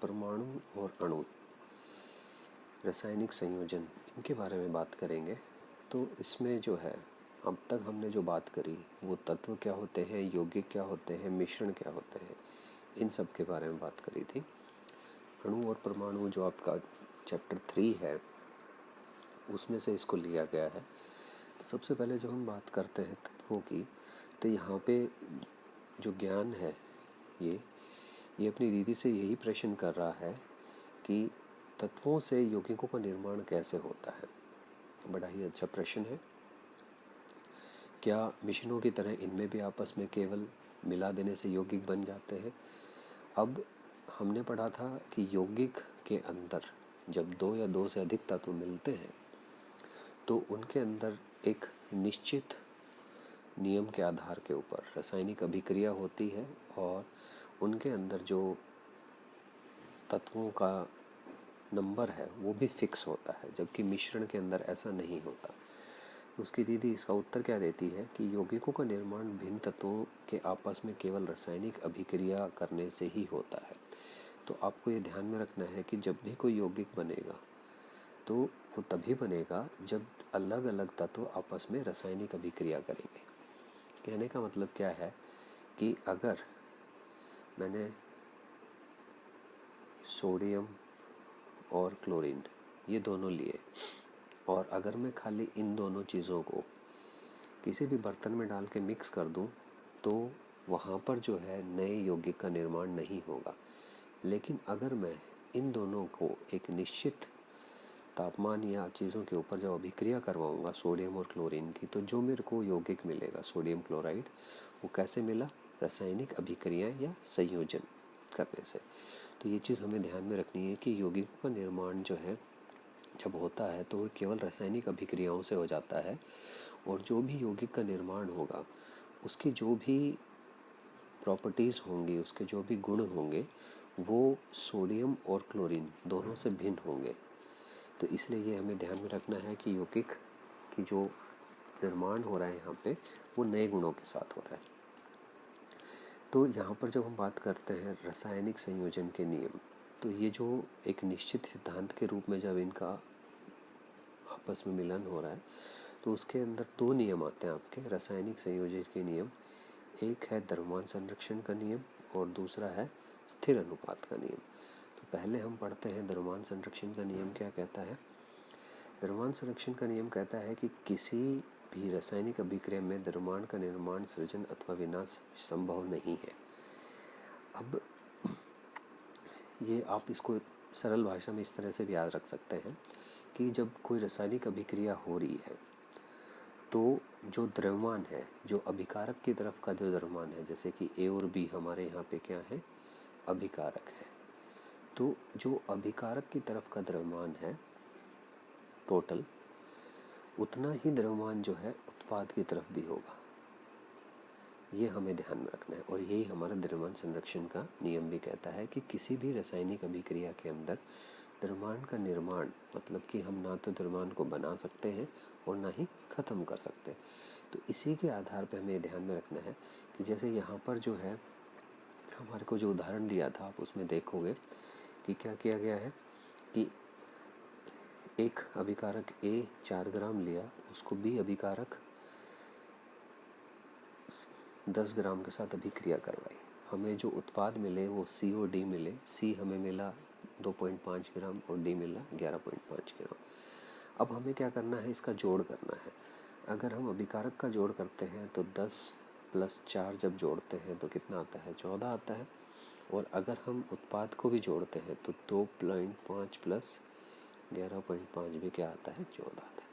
परमाणु और अणु, रासायनिक संयोजन, इनके बारे में बात करेंगे। तो इसमें जो है अब तक हमने जो बात करी वो तत्व क्या होते हैं, यौगिक क्या होते हैं, मिश्रण क्या होते हैं, इन सब के बारे में बात करी थी। अणु और परमाणु जो आपका चैप्टर 3 है उसमें से इसको लिया गया है। तो सबसे पहले जो हम बात करते हैं तत्वों की, तो यहाँ पे जो ज्ञान है ये अपनी दीदी से यही प्रश्न कर रहा है कि तत्वों से यौगिकों का निर्माण कैसे होता है। बड़ा ही अच्छा प्रश्न है। क्या मिश्रणों की तरह इनमें भी आपस में केवल मिला देने से यौगिक बन जाते हैं? अब हमने पढ़ा था कि यौगिक के अंदर जब दो या दो से अधिक तत्व मिलते हैं तो उनके अंदर एक निश्चित नियम के आधार के ऊपर रासायनिक अभिक्रिया होती है और उनके अंदर जो तत्वों का नंबर है वो भी फिक्स होता है, जबकि मिश्रण के अंदर ऐसा नहीं होता। उसकी दीदी इसका उत्तर क्या देती है कि यौगिकों का निर्माण भिन्न तत्वों के आपस में केवल रासायनिक अभिक्रिया करने से ही होता है। तो आपको ये ध्यान में रखना है कि जब भी कोई यौगिक बनेगा तो वो तभी बनेगा जब अलग अलग तत्व आपस में रासायनिक अभिक्रिया करेंगे। कहने का मतलब क्या है कि अगर मैंने सोडियम और क्लोरीन ये दोनों लिए और अगर मैं खाली इन दोनों चीज़ों को किसी भी बर्तन में डाल के मिक्स कर दूं तो वहाँ पर जो है नए यौगिक का निर्माण नहीं होगा। लेकिन अगर मैं इन दोनों को एक निश्चित तापमान या चीज़ों के ऊपर जब अभिक्रिया करवाऊँगा सोडियम और क्लोरीन की, तो जो मेरे को यौगिक मिलेगा सोडियम क्लोराइड, वो कैसे मिला? रासायनिक अभिक्रिया या संयोजन करने से। तो ये चीज़ हमें ध्यान में रखनी है कि यौगिकों का निर्माण जो है जब होता है तो वो केवल रासायनिक अभिक्रियाओं से हो जाता है और जो भी यौगिक का निर्माण होगा उसकी जो भी प्रॉपर्टीज़ होंगी, उसके जो भी गुण होंगे, वो सोडियम और क्लोरीन दोनों से भिन्न होंगे। तो इसलिए ये हमें ध्यान में रखना है कि यौगिक की जो निर्माण हो रहा है यहाँ पे वो नए गुणों के साथ हो रहा है। तो यहाँ पर जब हम बात करते हैं रासायनिक संयोजन के नियम, तो ये जो एक निश्चित सिद्धांत के रूप में जब इनका आपस में मिलन हो रहा है तो उसके अंदर दो नियम आते हैं आपके रासायनिक संयोजन के नियम। एक है द्रव्यमान संरक्षण का नियम और दूसरा है स्थिर अनुपात का नियम। तो पहले हम पढ़ते हैं द्रव्यमान संरक्षण का नियम क्या कहता है। द्रव्यमान संरक्षण का नियम कहता है कि किसी भी रासायनिक अभिक्रिया में द्रव्यमान का निर्माण, सृजन अथवा विनाश संभव नहीं है। अब ये आप इसको सरल भाषा में इस तरह से भी याद रख सकते हैं कि जब कोई रासायनिक अभिक्रिया हो रही है तो जो द्रव्यमान है, जो अभिकारक की तरफ का जो द्रव्यमान है, जैसे कि ए और बी हमारे यहाँ पे क्या है? अभिकारक है। तो जो अभिकारक की तरफ का द्रव्यमान है टोटल, उतना ही द्रव्यमान जो है उत्पाद की तरफ भी होगा। ये हमें ध्यान में रखना है और यही हमारा द्रव्यमान संरक्षण का नियम भी कहता है कि किसी भी रासायनिक अभिक्रिया के अंदर द्रव्यमान का निर्माण, मतलब कि हम ना तो द्रव्यमान को बना सकते हैं और ना ही ख़त्म कर सकते। तो इसी के आधार पर हमें ध्यान में रखना है कि जैसे यहाँ पर जो है हमारे को जो उदाहरण दिया था आप उसमें देखोगे कि क्या किया गया है कि एक अभिकारक ए 4 ग्राम लिया, उसको बी अभिकारक 10 ग्राम के साथ अभिक्रिया करवाई। हमें जो उत्पाद मिले वो सी और डी मिले। सी हमें मिला 2.5 ग्राम और डी मिला 11.5 ग्राम। अब हमें क्या करना है? इसका जोड़ करना है। अगर हम अभिकारक का जोड़ करते हैं तो 10 + 4 जब जोड़ते हैं तो कितना आता है? 14 आता है। और अगर हम उत्पाद को भी जोड़ते हैं तो 2.5 + 11.5 भी क्या आता है? 14 आता है।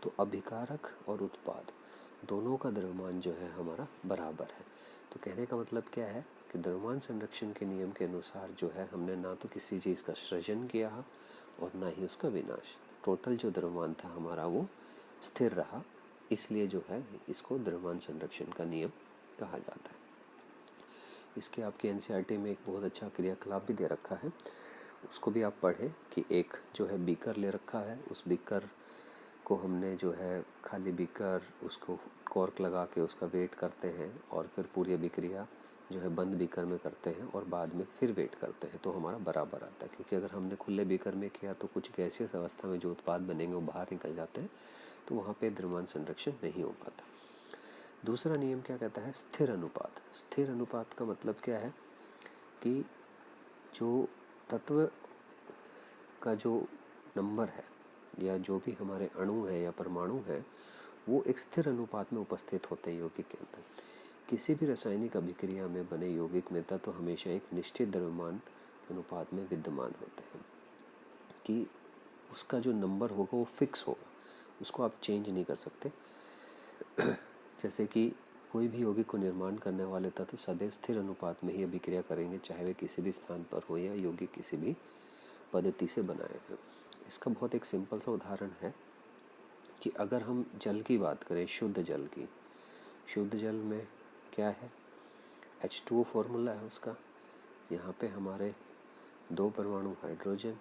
तो अभिकारक और उत्पाद दोनों का द्रव्यमान जो है हमारा बराबर है। तो कहने का मतलब क्या है कि द्रव्यमान संरक्षण के नियम के अनुसार जो है हमने ना तो किसी चीज़ का सृजन किया और ना ही उसका विनाश। टोटल जो द्रव्यमान था हमारा वो स्थिर रहा, इसलिए जो है इसको द्रव्यमान संरक्षण का नियम कहा जाता है। इसके आपके एनसीईआरटी में एक बहुत अच्छा क्रियाकलाप भी दे रखा है, उसको भी आप पढ़ें कि एक जो है बीकर ले रखा है, उस बीकर को हमने जो है खाली बीकर उसको कॉर्क लगा के उसका वेट करते हैं और फिर पूरी अभिक्रिया जो है बंद बीकर में करते हैं और बाद में फिर वेट करते हैं तो हमारा बराबर आता है, क्योंकि अगर हमने खुले बीकर में किया तो कुछ गैसियस अवस्था में जो उत्पाद बनेंगे वो बाहर निकल जाते हैं, तो वहाँ पे द्रव्यमान संरक्षण नहीं हो पाता। दूसरा नियम क्या कहता है? स्थिर अनुपात। स्थिर अनुपात का मतलब क्या है कि जो तत्व का जो नंबर है या जो भी हमारे अणु है या परमाणु है वो एक स्थिर अनुपात में उपस्थित होते हैं यौगिक के अंदर। किसी भी रासायनिक अभिक्रिया में बने यौगिक में तत्व हमेशा एक निश्चित द्रव्यमान अनुपात में विद्यमान होते हैं, कि उसका जो नंबर होगा वो फिक्स होगा, उसको आप चेंज नहीं कर सकते। जैसे कि कोई भी यौगिक को निर्माण करने वाले तत्व सदैव स्थिर अनुपात में ही अभिक्रिया करेंगे, चाहे वे किसी भी स्थान पर हो या यौगिक किसी भी पद्धति से बनाए हैं। इसका बहुत एक सिंपल सा उदाहरण है कि अगर हम जल की बात करें, शुद्ध जल की, शुद्ध जल में क्या है? H2O फॉर्मूला है उसका। यहाँ पे हमारे 2 परमाणु हाइड्रोजन,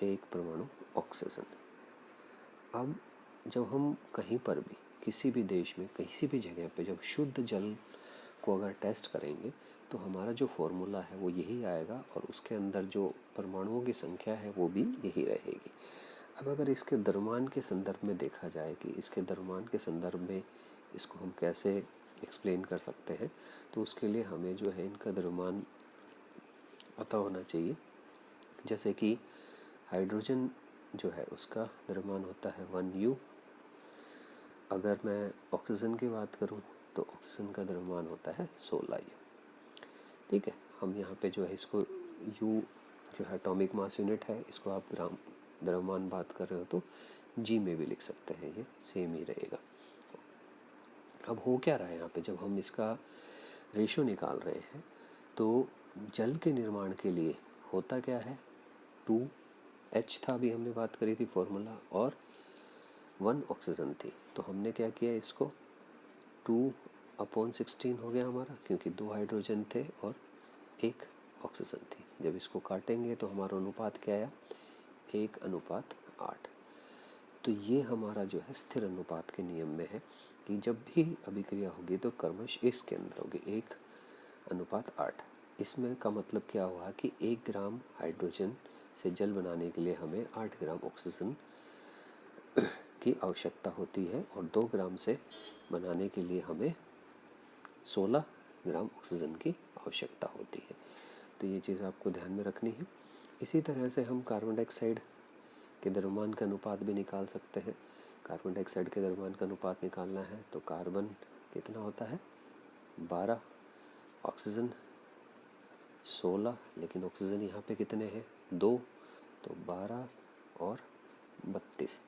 1 परमाणु ऑक्सीजन। अब जब हम कहीं पर भी किसी भी देश में किसी भी जगह पे जब शुद्ध जल को अगर टेस्ट करेंगे तो हमारा जो फॉर्मूला है वो यही आएगा और उसके अंदर जो परमाणुओं की संख्या है वो भी यही रहेगी। अब अगर इसके द्रव्यमान के संदर्भ में देखा जाए कि इसके द्रव्यमान के संदर्भ में इसको हम कैसे एक्सप्लेन कर सकते हैं, तो उसके लिए हमें जो है इनका द्रव्यमान पता होना चाहिए। जैसे कि हाइड्रोजन जो है उसका द्रव्यमान होता है 1U। अगर मैं ऑक्सीजन की बात करूं तो ऑक्सीजन का द्रव्यमान होता है 16U। ठीक है, हम यहाँ पे जो है इसको U जो है एटॉमिक मास यूनिट है, इसको आप ग्राम द्रव्यमान बात कर रहे हो तो G में भी लिख सकते हैं, ये सेम ही रहेगा। अब हो क्या रहा है यहाँ पे, जब हम इसका रेशो निकाल रहे हैं तो जल के निर्माण के लिए होता क्या है? 2H था, अभी हमने बात करी थी फॉर्मूला, और 1 ऑक्सीजन थी। तो हमने क्या किया, इसको 2/16 हो गया हमारा, क्योंकि 2 हाइड्रोजन थे और 1 ऑक्सीजन थी। जब इसको काटेंगे तो हमारा अनुपात क्या आया? 1:8। तो ये हमारा जो है स्थिर अनुपात के नियम में है कि जब भी अभिक्रिया होगी तो क्रमश इसके अंदर होगी 1:8। इसमें का मतलब क्या हुआ कि 1 ग्राम हाइड्रोजन से जल बनाने के लिए हमें 8 ग्राम ऑक्सीजन की आवश्यकता होती है और 2 ग्राम से बनाने के लिए हमें 16 ग्राम ऑक्सीजन की आवश्यकता होती है। तो ये चीज़ आपको ध्यान में रखनी है। इसी तरह से हम कार्बन डाइऑक्साइड के द्रव्यमान का अनुपात भी निकाल सकते हैं। कार्बन डाइऑक्साइड के द्रव्यमान का अनुपात निकालना है तो कार्बन कितना होता है? 12, ऑक्सीजन 16, लेकिन ऑक्सीजन यहाँ पे कितने हैं? 2, तो 12 और 32।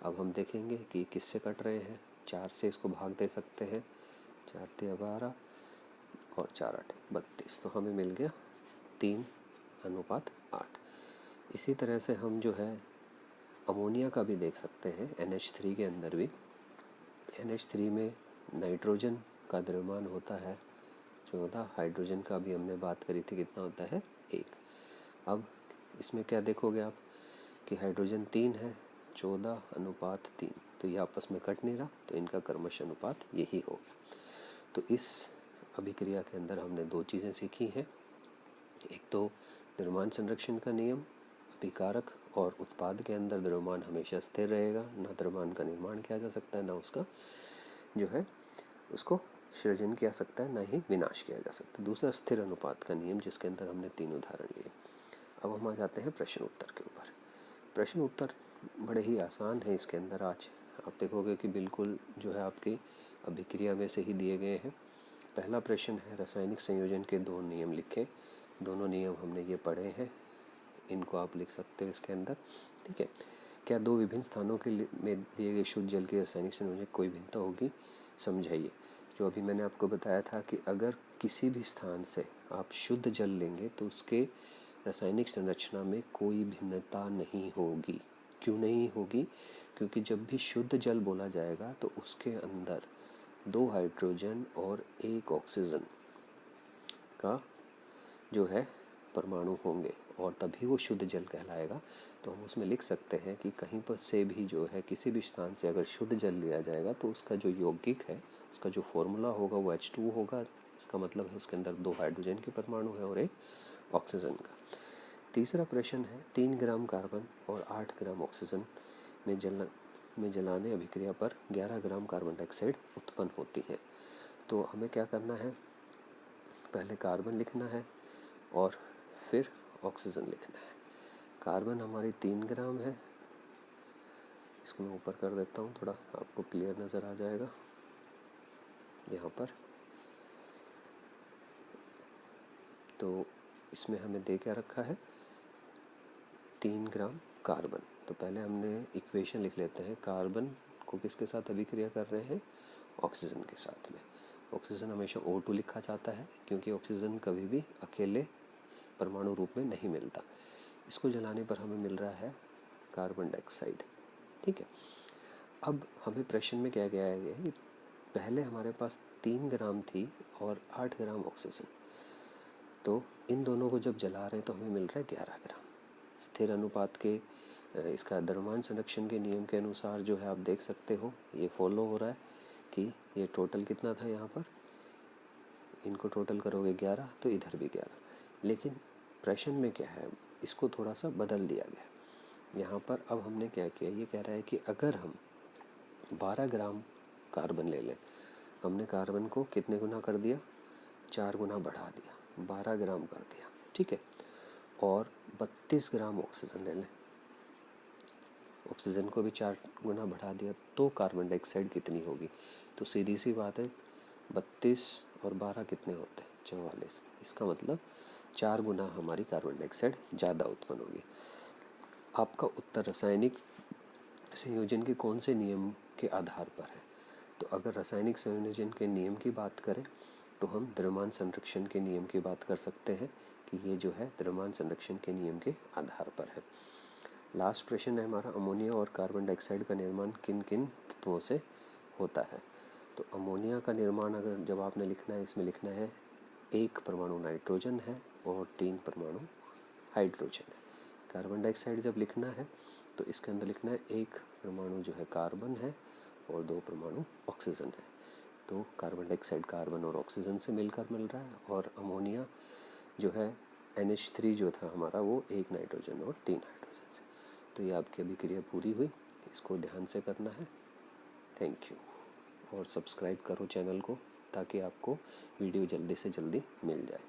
अब हम देखेंगे कि किससे कट रहे हैं। 4 से इसको भाग दे सकते हैं, 4 × 12 और 4 × 8 32, तो हमें मिल गया 3:8। इसी तरह से हम जो है अमोनिया का भी देख सकते हैं। NH3 के अंदर भी, NH3 में नाइट्रोजन का द्रव्यमान होता है 14, हाइड्रोजन का भी हमने बात करी थी, कितना होता है? 1। अब इसमें क्या देखोगे आप कि हाइड्रोजन 3 है, 14:3, तो ये आपस में कट नहीं रहा, तो इनका क्रमश अनुपात यही हो गया। तो इस अभिक्रिया के अंदर हमने 2 चीज़ें सीखी हैं। एक तो द्रव्यमान संरक्षण का नियम, अभिकारक और उत्पाद के अंदर द्रव्यमान हमेशा स्थिर रहेगा, ना द्रव्यमान का निर्माण किया जा सकता है, ना उसका जो है उसको सृजन किया सकता है, ना ही विनाश किया जा सकता। दूसरा स्थिर अनुपात का नियम, जिसके अंदर हमने 3 उदाहरण लिए। अब हम आ जाते हैं प्रश्न उत्तर के ऊपर। प्रश्न उत्तर बड़े ही आसान है इसके अंदर। आज आप देखोगे कि बिल्कुल जो है आपकी अभिक्रिया में से ही दिए गए हैं। पहला प्रश्न है, रासायनिक संयोजन के 2 नियम लिखे। दोनों नियम हमने ये पढ़े हैं, इनको आप लिख सकते हैं इसके अंदर। ठीक है, क्या 2 विभिन्न स्थानों के में दिए गए शुद्ध जल के रासायनिक संयोजन कोई भिन्नता होगी? समझाइए। जो अभी मैंने आपको बताया था कि अगर किसी भी स्थान से आप शुद्ध जल लेंगे तो उसके रासायनिक संरचना में कोई भिन्नता नहीं होगी। क्यों नहीं होगी? क्योंकि जब भी शुद्ध जल बोला जाएगा तो उसके अंदर 2 हाइड्रोजन और 1 ऑक्सीजन का जो है परमाणु होंगे और तभी वो शुद्ध जल कहलाएगा। तो हम उसमें लिख सकते हैं कि कहीं पर से भी जो है किसी भी स्थान से अगर शुद्ध जल लिया जाएगा तो उसका जो यौगिक है, उसका जो फॉर्मूला होगा वो H2 होगा, इसका मतलब है उसके अंदर 2 हाइड्रोजन के परमाणु है और 1 ऑक्सीजन का। तीसरा प्रश्न है 3 ग्राम कार्बन और 8 ग्राम ऑक्सीजन में जलाने अभिक्रिया पर 11 ग्राम कार्बन डाइऑक्साइड उत्पन्न होती है। तो हमें क्या करना है, पहले कार्बन लिखना है और फिर ऑक्सीजन लिखना है। कार्बन हमारी 3 ग्राम है, इसको मैं ऊपर कर देता हूँ, थोड़ा आपको क्लियर नज़र आ जाएगा यहाँ पर। तो इसमें हमें दे क्या रखा है, 3 ग्राम कार्बन। तो पहले हमने इक्वेशन लिख लेते हैं, कार्बन को किसके साथ अभिक्रिया कर रहे हैं, ऑक्सीजन के साथ में। ऑक्सीजन हमेशा O2 लिखा जाता है क्योंकि ऑक्सीजन कभी भी अकेले परमाणु रूप में नहीं मिलता। इसको जलाने पर हमें मिल रहा है कार्बन डाइऑक्साइड, ठीक है। अब हमें प्रश्न में क्या क्या है कि पहले हमारे पास 3 ग्राम थी और 8 ग्राम ऑक्सीजन, तो इन दोनों को जब जला रहे हैं तो हमें मिल रहा है 11 ग्राम। स्थिर अनुपात के इसका द्रव्यमान संरक्षण के नियम के अनुसार जो है आप देख सकते हो ये फॉलो हो रहा है कि ये टोटल कितना था, यहाँ पर इनको टोटल करोगे 11 तो इधर भी 11। लेकिन प्रश्न में क्या है, इसको थोड़ा सा बदल दिया गया। यहाँ पर अब हमने क्या किया, ये कह रहा है कि अगर हम 12 ग्राम कार्बन ले लें, हमने कार्बन को कितने गुना कर दिया, 4 गुना बढ़ा दिया, 12 ग्राम कर दिया, ठीक है। और 32 ग्राम ऑक्सीजन ले लें, ऑक्सीजन को भी 4 गुना बढ़ा दिया, तो कार्बन डाइऑक्साइड कितनी होगी। तो सीधी सी बात है, 32 और 12 कितने होते हैं, 44। इसका मतलब 4 गुना हमारी कार्बन डाइऑक्साइड ज़्यादा उत्पन्न होगी। आपका उत्तर रासायनिक संयोजन के कौन से नियम के आधार पर है। तो अगर रासायनिक संयोजन के नियम की बात करें तो हम द्रव्यमान संरक्षण के नियम की बात कर सकते हैं कि ये जो है द्रव्यमान संरक्षण के नियम के आधार पर है। लास्ट प्रश्न है हमारा, अमोनिया और कार्बन डाइऑक्साइड का निर्माण किन किन तत्वों से होता है। तो अमोनिया का निर्माण अगर जब आपने लिखना है, इसमें लिखना है 1 परमाणु नाइट्रोजन है और 3 परमाणु हाइड्रोजन है। कार्बन डाइऑक्साइड जब लिखना है तो इसके अंदर लिखना है 1 परमाणु जो है कार्बन है और 2 परमाणु ऑक्सीजन है। तो कार्बन डाइऑक्साइड कार्बन और ऑक्सीजन से मिलकर मिल रहा है, और अमोनिया जो है NH3 जो था हमारा वो 1 नाइट्रोजन और 3 हाइड्रोजन से। तो ये आपकी अभिक्रिया पूरी हुई, इसको ध्यान से करना है। थैंक यू, और सब्सक्राइब करो चैनल को ताकि आपको वीडियो जल्दी से जल्दी मिल जाए।